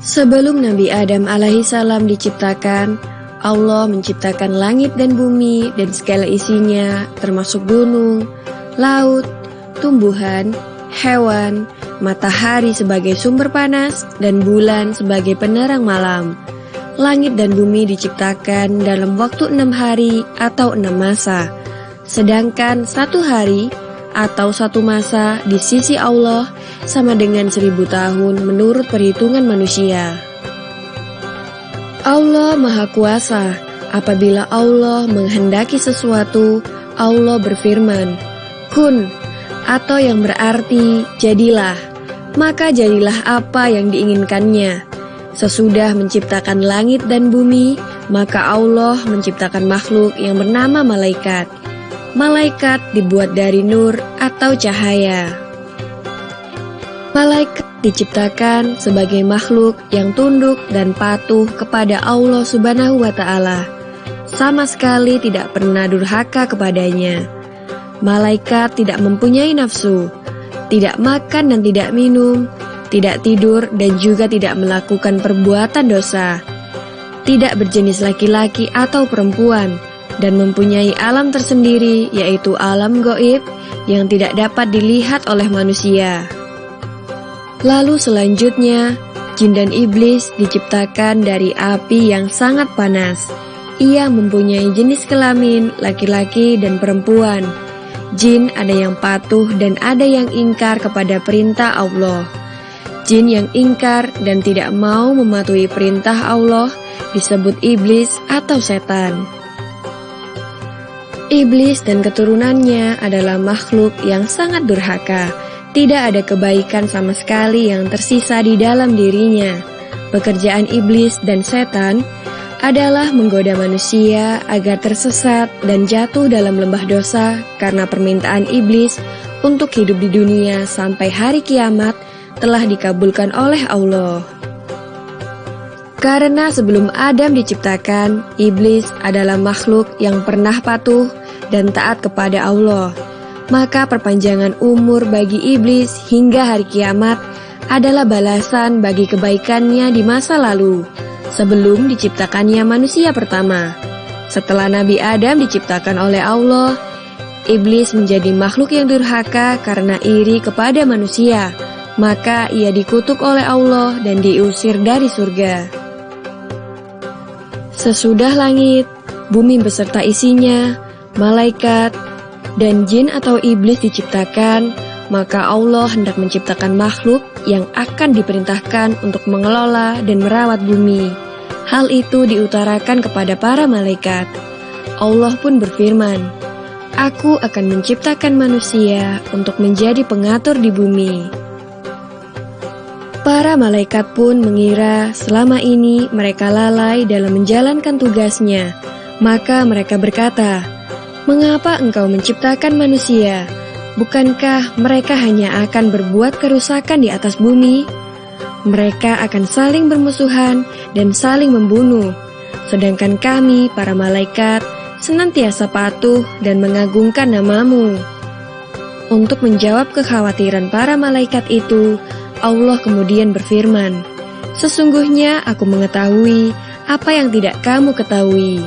Sebelum Nabi Adam alaihissalam diciptakan, Allah menciptakan langit dan bumi dan segala isinya, termasuk gunung, laut, tumbuhan, hewan, matahari sebagai sumber panas, dan bulan sebagai penerang malam. Langit dan bumi diciptakan dalam waktu 6 hari atau 6 masa, sedangkan 1 hari atau 1 masa di sisi Allah sama dengan 1000 tahun menurut perhitungan manusia. Allah Maha Kuasa. Apabila Allah menghendaki sesuatu, Allah berfirman, kun, atau yang berarti jadilah, maka jadilah apa yang diinginkannya. Sesudah menciptakan langit dan bumi, maka Allah menciptakan makhluk yang bernama malaikat. Malaikat dibuat dari nur atau cahaya. Malaikat diciptakan sebagai makhluk yang tunduk dan patuh kepada Allah Subhanahu wa Ta'ala. Sama sekali tidak pernah durhaka kepadanya. Malaikat tidak mempunyai nafsu, tidak makan dan tidak minum, tidak tidur dan juga tidak melakukan perbuatan dosa, tidak berjenis laki-laki atau perempuan, dan mempunyai alam tersendiri, yaitu alam gaib yang tidak dapat dilihat oleh manusia. Lalu selanjutnya, jin dan iblis diciptakan dari api yang sangat panas. Ia mempunyai jenis kelamin laki-laki dan perempuan. Jin ada yang patuh dan ada yang ingkar kepada perintah Allah. Jin yang ingkar dan tidak mau mematuhi perintah Allah disebut iblis atau setan. Iblis dan keturunannya adalah makhluk yang sangat durhaka. Tidak ada kebaikan sama sekali yang tersisa di dalam dirinya. Pekerjaan iblis dan setan adalah menggoda manusia agar tersesat dan jatuh dalam lembah dosa karena permintaan iblis untuk hidup di dunia sampai hari kiamat telah dikabulkan oleh Allah. Karena sebelum Adam diciptakan, iblis adalah makhluk yang pernah patuh dan taat kepada Allah. Maka perpanjangan umur bagi iblis hingga hari kiamat adalah balasan bagi kebaikannya di masa lalu, sebelum diciptakannya manusia pertama. Setelah Nabi Adam diciptakan oleh Allah, iblis menjadi makhluk yang durhaka karena iri kepada manusia. Maka ia dikutuk oleh Allah dan diusir dari surga. Sesudah langit, bumi beserta isinya, malaikat, dan jin atau iblis diciptakan, maka Allah hendak menciptakan makhluk yang akan diperintahkan untuk mengelola dan merawat bumi. Hal itu diutarakan kepada para malaikat. Allah pun berfirman, "Aku akan menciptakan manusia untuk menjadi pengatur di bumi." Para malaikat pun mengira selama ini mereka lalai dalam menjalankan tugasnya. Maka mereka berkata, "Mengapa engkau menciptakan manusia? Bukankah mereka hanya akan berbuat kerusakan di atas bumi? Mereka akan saling bermusuhan dan saling membunuh. Sedangkan kami, para malaikat, senantiasa patuh dan mengagungkan namamu." Untuk menjawab kekhawatiran para malaikat itu, Allah kemudian berfirman, "Sesungguhnya aku mengetahui apa yang tidak kamu ketahui."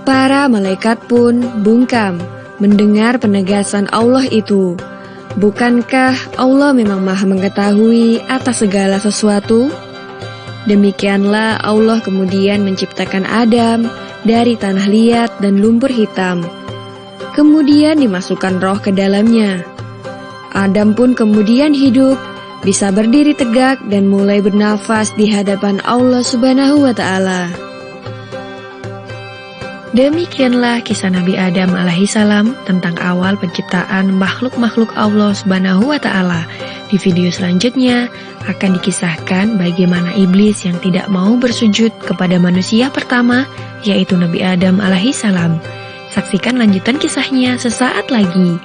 Para malaikat pun bungkam mendengar penegasan Allah itu. Bukankah Allah memang maha mengetahui atas segala sesuatu? Demikianlah Allah kemudian menciptakan Adam dari tanah liat dan lumpur hitam. Kemudian dimasukkan roh ke dalamnya. Adam pun kemudian hidup, bisa berdiri tegak dan mulai bernafas di hadapan Allah Subhanahu wa Ta'ala. Demikianlah kisah Nabi Adam alaihissalam tentang awal penciptaan makhluk-makhluk Allah Subhanahu wa Ta'ala. Di video selanjutnya akan dikisahkan bagaimana iblis yang tidak mau bersujud kepada manusia pertama, yaitu Nabi Adam alaihissalam. Saksikan lanjutan kisahnya sesaat lagi.